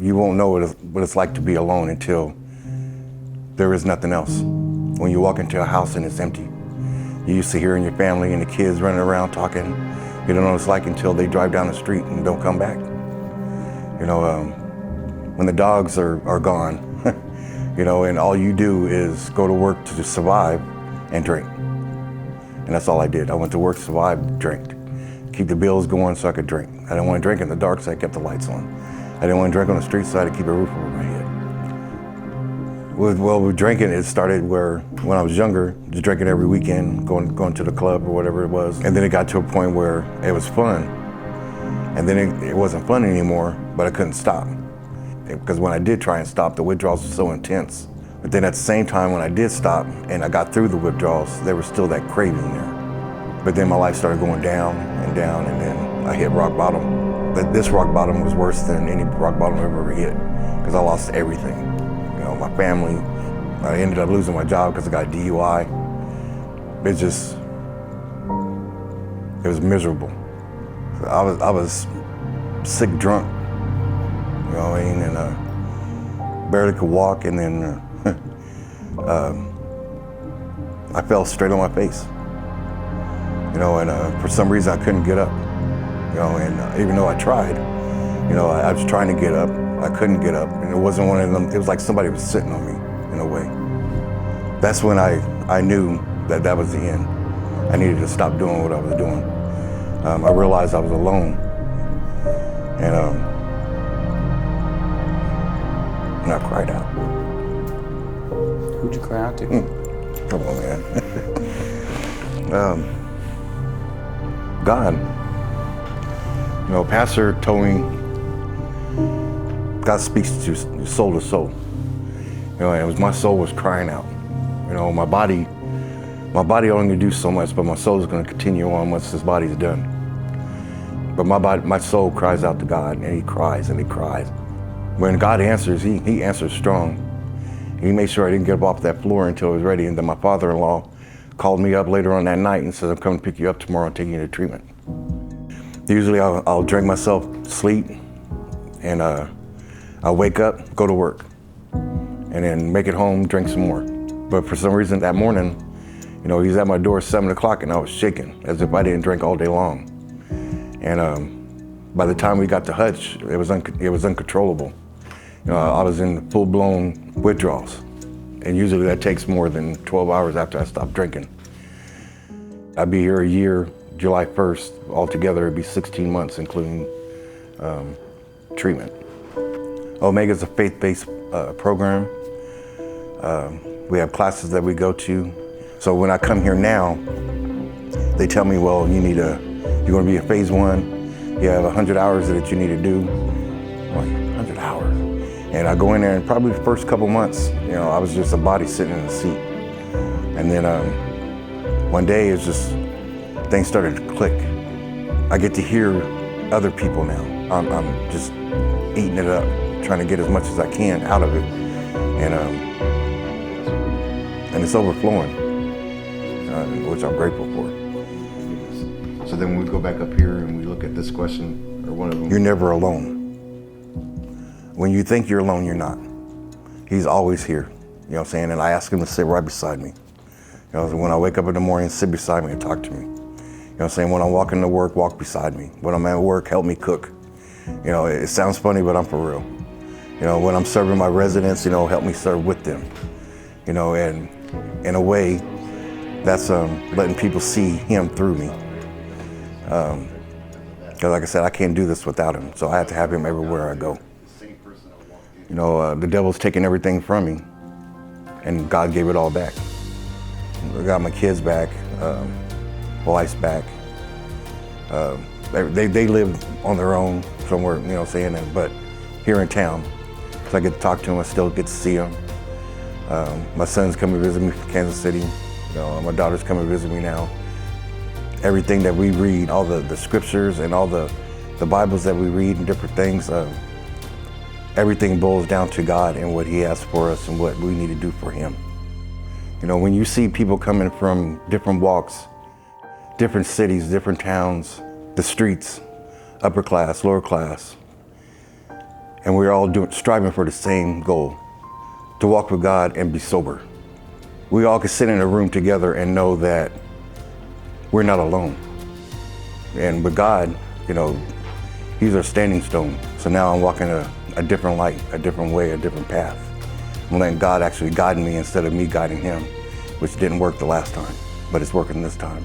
You won't know what it's like to be alone until there is nothing else. When you walk into a house and it's empty, you used to hearing your family and the kids running around talking. You don't know what it's like until they drive down the street and don't come back. You know, when the dogs are gone, you know, and all you do is go to work to survive and drink. And that's all I did. I went to work, survived, drank. Keep the bills going so I could drink. I didn't want to drink in the dark, so I kept the lights on. I didn't want to drink on the street, so I had to keep a roof over my head. With drinking, it started when I was younger, just drinking every weekend, going to the club or whatever it was. And then it got to a point where it was fun. And then it wasn't fun anymore, but I couldn't stop. Because when I did try and stop, the withdrawals were so intense. But then at the same time, when I did stop and I got through the withdrawals, there was still that craving there. But then my life started going down, and then I hit rock bottom. But this rock bottom was worse than any rock bottom I've ever hit, because I lost everything. You know, my family, I ended up losing my job because I got DUI. It was miserable. I was sick drunk, you know what I mean, and barely could walk, and then I fell straight on my face. You know, and for some reason I couldn't get up. You know, and even though I tried, you know, I was trying to get up, I couldn't get up, and it wasn't one of them. It was like somebody was sitting on me, in a way. That's when I knew that was the end. I needed to stop doing what I was doing. I realized I was alone, and I cried out. Who'd you cry out to? Come on, man. God. You know, pastor told me God speaks to soul to soul. You know, and my soul was crying out. You know, my body only can do so much, but my soul is going to continue on once this body's done. But my soul cries out to God, and he cries and he cries. When God answers, he answers strong. He made sure I didn't get up off that floor until I was ready. And then my father-in-law called me up later on that night and said, I'm coming to pick you up tomorrow and take you to treatment. Usually I'll drink myself to sleep, and I'll wake up, go to work, and then make it home, drink some more. But for some reason that morning, you know, he was at my door at 7 o'clock and I was shaking as if I didn't drink all day long. And by the time we got to Hutch, it was uncontrollable. You know, I was in full-blown withdrawals. And usually that takes more than 12 hours after I stopped drinking. I'd be here a year, July 1st, altogether it'd be 16 months, including treatment. Omega's a faith-based program. We have classes that we go to. So when I come here now, they tell me, well, you're gonna be in phase 1, you have 100 hours that you need to do. I'm like, 100 hours? And I go in there, and probably the first couple months, you know, I was just a body sitting in the seat. And then one day, it's just, things started to click. I get to hear other people now. I'm just eating it up, trying to get as much as I can out of it. And it's overflowing, which I'm grateful for. So then when we go back up here and we look at this question, or one of them, you're never alone. When you think you're alone, you're not. He's always here, you know what I'm saying? And I ask him to sit right beside me. You know, when I wake up in the morning, sit beside me and talk to me. You know what I'm saying? When I'm walking to work, walk beside me. When I'm at work, help me cook. You know, it sounds funny, but I'm for real. You know, when I'm serving my residents, you know, help me serve with them. You know, and in a way, that's letting people see him through me. Because like I said, I can't do this without him, so I have to have him everywhere I go. You know, the devil's taking everything from me, and God gave it all back. I got my kids back, wife's back. They live on their own somewhere, you know what I'm saying, but here in town. So I get to talk to them, I still get to see them. My son's coming to visit me from Kansas City. You know, my daughter's coming to visit me now. Everything that we read, all the scriptures and all the Bibles that we read and different things, everything boils down to God and what he has for us and what we need to do for him. You know, when you see people coming from different walks, different cities, different towns, the streets, upper class, lower class, And we're all striving for the same goal, to walk with God and be sober. We all can sit in a room together and know that we're not alone. And with God, you know, He's our standing stone. So now I'm walking a different light, a different way, a different path. I'm letting God actually guide me instead of me guiding Him, which didn't work the last time, but it's working this time.